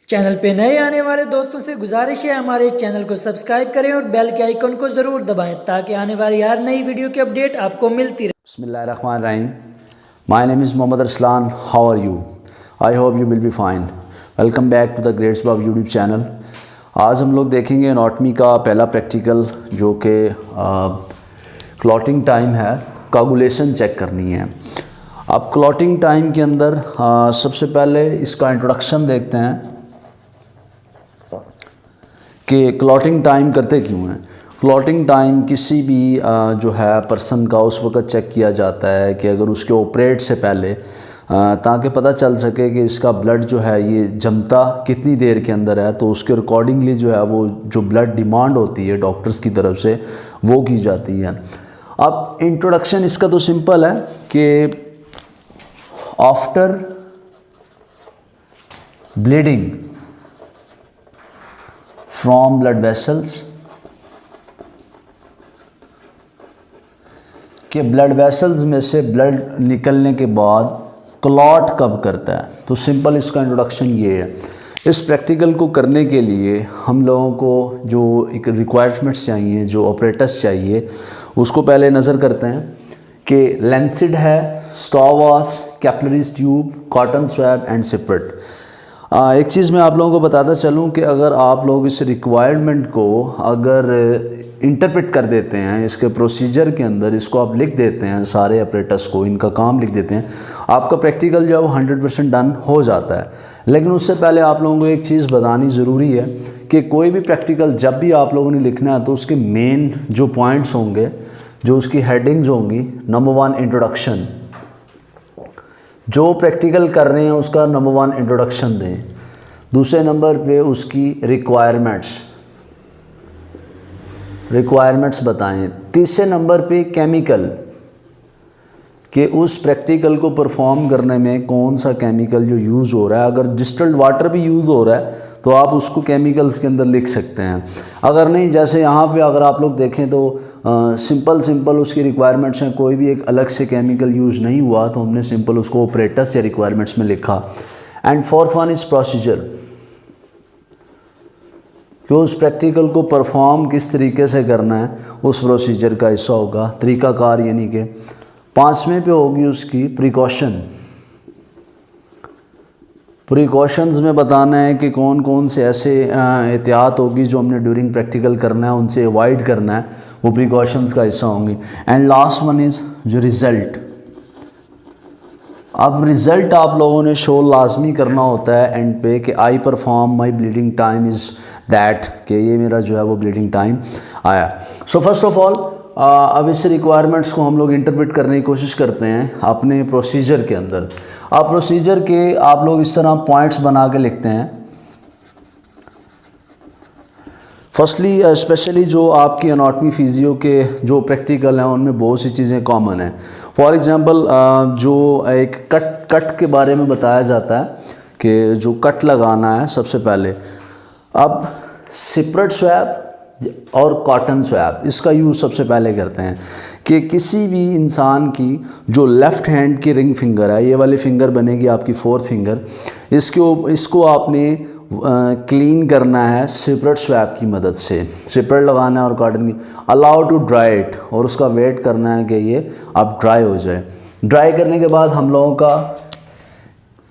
Channel पे नए आने वाले दोस्तों से गुजारिश है हमारे चैनल को सब्सक्राइब करें और बेल के आइकन को ज़रूर दबाएं ताकि आने वाली हर नई वीडियो की अपडेट आपको मिलती रहे। Bismillahirrahmanirrahim. My name is Mohammad Arslan. How are you? I hope you will be fine. Welcome back to the Grades Bob YouTube channel. आज हम लोग देखेंगे एनाटॉमी का पहला प्रैक्टिकल जो कि क्लॉटिंग टाइम है, कोगुलेशन चेक करनी है। अब क्लॉटिंग टाइम के अंदर सबसे पहले इसका इंट्रोडक्शन देखते हैं कि क्लॉटिंग टाइम करते क्यों हैं। क्लॉटिंग टाइम किसी भी जो है पर्सन का उस वक्त चेक किया जाता है कि अगर उसके ऑपरेट से पहले ताकि पता चल सके कि इसका ब्लड जो है ये जमता कितनी देर के अंदर है, तो उसके अकॉर्डिंगली जो है वो जो ब्लड डिमांड होती है डॉक्टर्स की तरफ से वो की जाती है। अब इंट्रोडक्शन इसका तो सिंपल है कि after bleeding from blood vessels, कि ब्लड वेसल्स में से ब्लड निकलने के बाद क्लॉट कब करता है। तो सिंपल इसका इंट्रोडक्शन ये है। इस प्रैक्टिकल को करने के लिए हम लोगों को जो एक रिक्वायरमेंट्स चाहिए, जो ऑपरेटर्स चाहिए, उसको पहले नज़र करते हैं कि लेंसिड है, stopwatch, capillaries tube, cotton swab and separate. एक चीज़ मैं आप लोगों को बताता चलूँ कि अगर आप लोग इस रिक्वायरमेंट को अगर इंटरप्रेट कर देते हैं, इसके प्रोसीजर के अंदर इसको आप लिख देते हैं, सारे ऑपरेटर्स को इनका काम लिख देते हैं, आपका प्रैक्टिकल जो है वो 100% डन हो जाता है। लेकिन उससे पहले आप लोगों को एक चीज़ बतानी ज़रूरी है कि कोई भी प्रैक्टिकल जब भी आप लोगों ने लिखना है तो उसके मेन जो पॉइंट्स होंगे, जो उसकी हेडिंग्स होंगी, नंबर 1 इंट्रोडक्शन। जो प्रैक्टिकल कर रहे हैं उसका नंबर 1 इंट्रोडक्शन दें। दूसरे नंबर पे उसकी रिक्वायरमेंट्स बताएं। तीसरे नंबर पे केमिकल, कि उस प्रैक्टिकल को परफॉर्म करने में कौन सा केमिकल जो यूज़ हो रहा है। अगर डिस्टिल्ड वाटर भी यूज़ हो रहा है तो आप उसको केमिकल्स के अंदर लिख सकते हैं। अगर नहीं, जैसे यहाँ पे अगर आप लोग देखें तो सिंपल उसकी रिक्वायरमेंट्स हैं, कोई भी एक अलग से केमिकल यूज़ नहीं हुआ, तो हमने सिंपल उसको ऑपरेटर्स या रिक्वायरमेंट्स में लिखा। And fourth one is procedure, कि उस प्रैक्टिकल को परफॉर्म किस तरीके से करना है, उस प्रोसीजर का हिस्सा होगा तरीक़ाकार, यानी कि। पाँचवें पे होगी उसकी प्रिकॉशंस में बताना है कि कौन कौन से ऐसे एहतियात होगी जो हमने ड्यूरिंग प्रैक्टिकल करना है, उनसे अवॉइड करना है, वो प्रिकॉशंस का हिस्सा होंगी। एंड लास्ट वन इज़ जो रिज़ल्ट। अब रिज़ल्ट आप लोगों ने शो लाजमी करना होता है एंड पे कि I perform my bleeding time is that, कि ये मेरा जो है वो ब्लीडिंग टाइम आया। सो फर्स्ट ऑफ ऑल अब इस रिक्वायरमेंट्स को हम लोग इंटरप्रेट करने की कोशिश करते हैं अपने प्रोसीजर के अंदर। अब प्रोसीजर के आप लोग इस तरह पॉइंट्स बना के लिखते हैं। फर्स्टली स्पेशली जो आपकी एनाटॉमी फिजियो के जो प्रैक्टिकल हैं उनमें बहुत सी चीज़ें कॉमन हैं। फॉर एग्जांपल जो एक कट के बारे में बताया जाता है कि जो कट लगाना है सबसे पहले। अब सिपरेट स्वैब और कॉटन स्वैब, इसका यूज़ सबसे पहले करते हैं कि किसी भी इंसान की जो लेफ़्ट हैंड की रिंग फिंगर है, ये वाली फिंगर बनेगी आपकी 4th फिंगर, इसको आपने क्लीन करना है सिपरेट स्वैब की मदद से। सिपरेट लगाना है और कॉटन की अलाउ टू ड्राई इट, और उसका वेट करना है कि ये अब ड्राई हो जाए। ड्राई करने के बाद हम लोगों का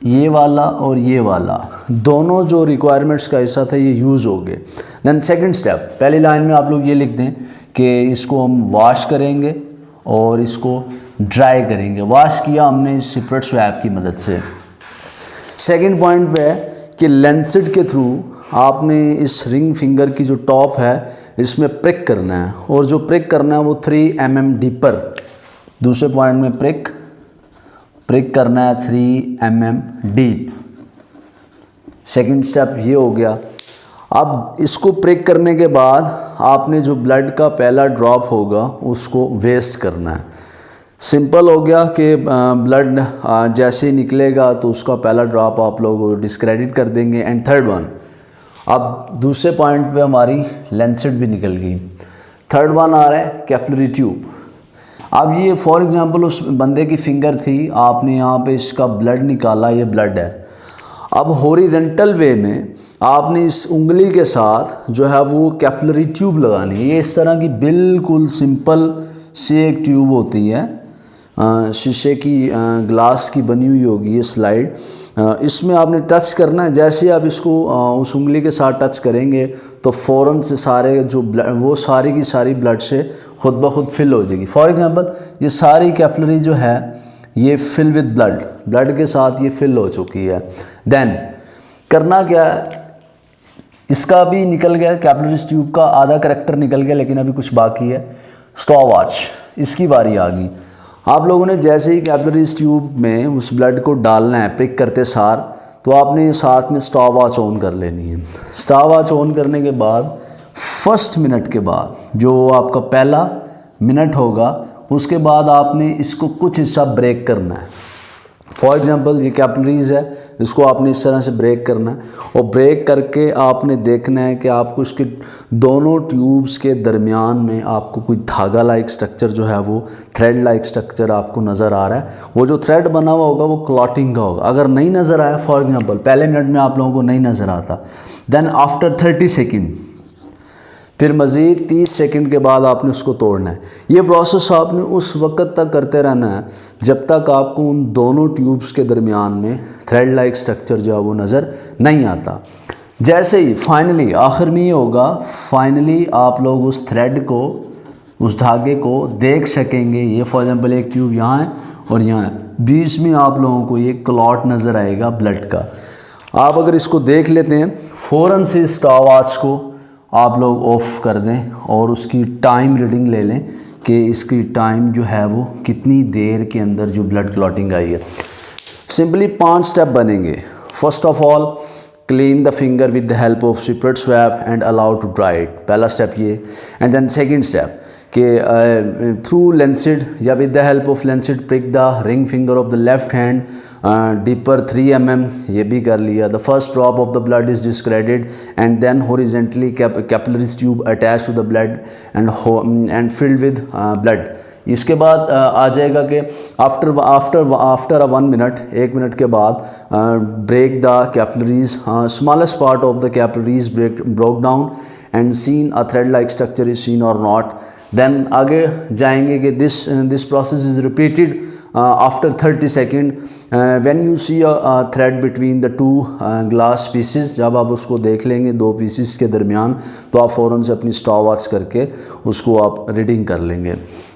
ये वाला और ये वाला दोनों जो रिक्वायरमेंट्स का हिस्सा था ये यूज़ हो गए। देन सेकंड स्टेप, पहली लाइन में आप लोग ये लिख दें कि इसको हम वॉश करेंगे और इसको ड्राई करेंगे। वॉश किया हमने इस सिपरेट स्वैब की मदद से। सेकंड पॉइंट पे है कि लेंसिड के थ्रू आपने इस रिंग फिंगर की जो टॉप है इसमें प्रिक करना है, और जो प्रिक करना है वो 3 mm डीपर। दूसरे पॉइंट में प्रिक करना है 3 mm डीप। सेकंड स्टेप ये हो गया। अब इसको प्रिक करने के बाद आपने जो ब्लड का पहला ड्रॉप होगा उसको वेस्ट करना है। सिंपल हो गया कि ब्लड जैसे ही निकलेगा तो उसका पहला ड्रॉप आप लोग डिस्क्रेडिट कर देंगे। एंड थर्ड वन, अब दूसरे पॉइंट पे हमारी लेंसिड भी निकल गई। थर्ड वन आ रहा है कैपिलरी ट्यूब। अब ये फॉर एग्जांपल उस बंदे की फिंगर थी, आपने यहाँ पे इसका ब्लड निकाला, ये ब्लड है। अब हॉरिजेंटल वे में आपने इस उंगली के साथ जो है वो कैपिलरी ट्यूब लगानी है। ये इस तरह की बिल्कुल सिंपल सी एक ट्यूब होती है, शीशे की ग्लास की बनी हुई होगी ये स्लाइड। इसमें आपने टच करना है। जैसे ही आप इसको उस उंगली के साथ टच करेंगे तो फ़ौरन से सारे जो ब्लड वो सारी की सारी ब्लड से खुद ब खुद फिल हो जाएगी। फॉर एग्जांपल ये सारी कैपिलरी जो है ये फिल विद ब्लड के साथ ये फिल हो चुकी है। देन करना क्या है, इसका भी निकल गया कैपिलरी ट्यूब का आधा करैक्टर निकल गया, लेकिन अभी कुछ बाकी है। स्टॉप वॉच, इसकी बारी आ गई। आप लोगों ने जैसे ही कैपिलरी ट्यूब में उस ब्लड को डालना है प्रिक करते सार, तो आपने साथ में स्टॉप वॉच ऑन कर लेनी है। स्टॉप वॉच ऑन करने के बाद फर्स्ट मिनट के बाद जो आपका पहला मिनट होगा उसके बाद आपने इसको कुछ हिस्सा ब्रेक करना है। फॉर एग्जांपल ये कैपिलरीज है, इसको आपने इस तरह से ब्रेक करना है और ब्रेक करके आपने देखना है कि आपको इसके दोनों ट्यूब्स के दरमियान में आपको कोई धागा लाइक स्ट्रक्चर जो है वो थ्रेड लाइक स्ट्रक्चर आपको नज़र आ रहा है। वो जो थ्रेड बना हुआ होगा वो क्लॉटिंग का होगा। अगर नहीं नज़र आया, फॉर एग्जांपल पहले मिनट में आप लोगों को नहीं नज़र आता, देन आफ्टर 30 सेकेंड फिर मज़ीद 30 सेकंड के बाद आपने उसको तोड़ना है। ये प्रोसेस आपने उस वक्त तक करते रहना है जब तक आपको उन दोनों ट्यूब्स के दरमियान में थ्रेड लाइक स्ट्रक्चर जो है वो नज़र नहीं आता। जैसे ही फाइनली आखिर में ये होगा, फाइनली आप लोग उस थ्रेड को, उस धागे को देख सकेंगे। ये फॉर एग्जांपल एक ट्यूब यहाँ है और यहाँ है, बीच में आप लोगों को ये क्लॉट नज़र आएगा ब्लड का। आप अगर इसको देख लेते हैं, फ़ौरन से स्टॉप वॉच को आप लोग ऑफ़ कर दें और उसकी टाइम रीडिंग ले लें कि इसकी टाइम जो है वो कितनी देर के अंदर जो ब्लड क्लॉटिंग आई है। सिंपली 5 स्टेप बनेंगे। First of all clean the finger with the help of separate swab and allow to dry it, पहला स्टेप ये। एंड देन सेकंड स्टेप कि थ्रू लेंसिड या with the help of lancet prick the ring finger of the left hand deeper 3 mm, ये भी कर लिया। The first drop of the blood is discarded and then horizontally capillary tube attach to the blood and filled with blood. इसके बाद आ जाएगा कि after 1 minute, 1 minute के बाद break the capillaries, smallest part of the capillaries broke down and seen a thread like structure is seen और not. Then आगे जाएंगे कि this process is repeated after 30 second when you see a thread between the 2 glass pieces. जब आप उसको देख लेंगे 2 pieces के दरमियान, तो आप फ़ौरन से अपनी स्टॉप वॉच करके उसको आप रीडिंग कर लेंगे।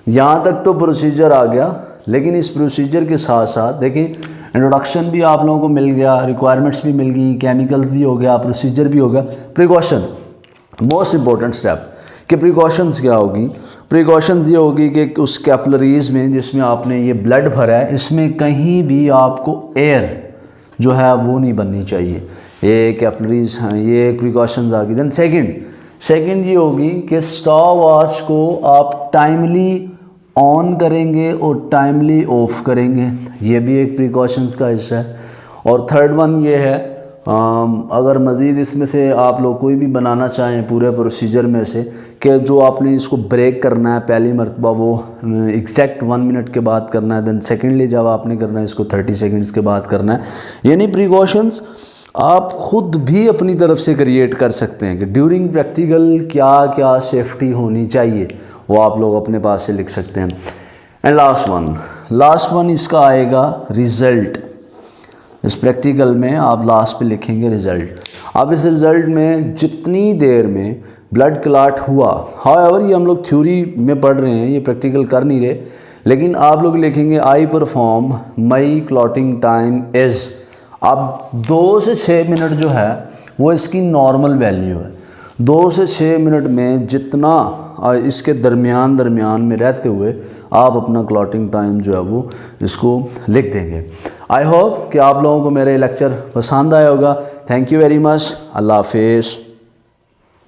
यहाँ तक तो प्रोसीजर आ गया, लेकिन इस प्रोसीजर के साथ साथ देखिए इंट्रोडक्शन भी आप लोगों को मिल गया, रिक्वायरमेंट्स भी मिल गई, केमिकल्स भी हो गया, प्रोसीजर भी हो गया। प्रिकॉशन मोस्ट इम्पॉर्टेंट स्टेप कि प्रिकॉशंस क्या होगी। प्रिकॉशंस ये होगी कि उस कैपिलरीज़ में जिसमें आपने ये ब्लड भरा है, इसमें कहीं भी आपको एयर जो है वो नहीं बननी चाहिए। ये कैपिलरीज हैं, ये एक प्रिकॉशंस आ गई। देन सेकंड ये होगी कि स्टॉप वॉच को आप टाइमली ऑन करेंगे और टाइमली ऑफ करेंगे, ये भी एक प्रिकॉशंस का हिस्सा है। और थर्ड वन ये है, अगर मज़ीद इसमें से आप लोग कोई भी बनाना चाहें पूरे प्रोसीजर में से, कि जो आपने इसको ब्रेक करना है पहली मरतबा वो एग्जैक्ट 1 मिनट के बाद करना है, देन सेकेंडली जब आपने करना है इसको 30 सेकेंड्स के बाद करना है। यानी प्रिकॉशंस आप ख़ुद भी अपनी तरफ से क्रिएट कर सकते हैं कि ड्यूरिंग प्रैक्टिकल क्या क्या सेफ्टी होनी चाहिए, वो आप लोग अपने पास से लिख सकते हैं। एंड लास्ट वन इसका आएगा रिज़ल्ट। इस प्रैक्टिकल में आप लास्ट पे लिखेंगे रिज़ल्ट। अब इस रिज़ल्ट में जितनी देर में ब्लड क्लॉट हुआ, हाउएवर ये हम लोग थ्योरी में पढ़ रहे हैं, ये प्रैक्टिकल कर नहीं रहे, लेकिन आप लोग लिखेंगे I perform my clotting time is. अब 2 से 6 मिनट जो है वो इसकी नॉर्मल वैल्यू है। 2 से 6 मिनट में जितना इसके दरमियान में रहते हुए आप अपना क्लॉटिंग टाइम जो है वो इसको लिख देंगे। आई होप कि आप लोगों को मेरे लेक्चर पसंद आया होगा। Thank you very much. अल्लाह हाफिज़।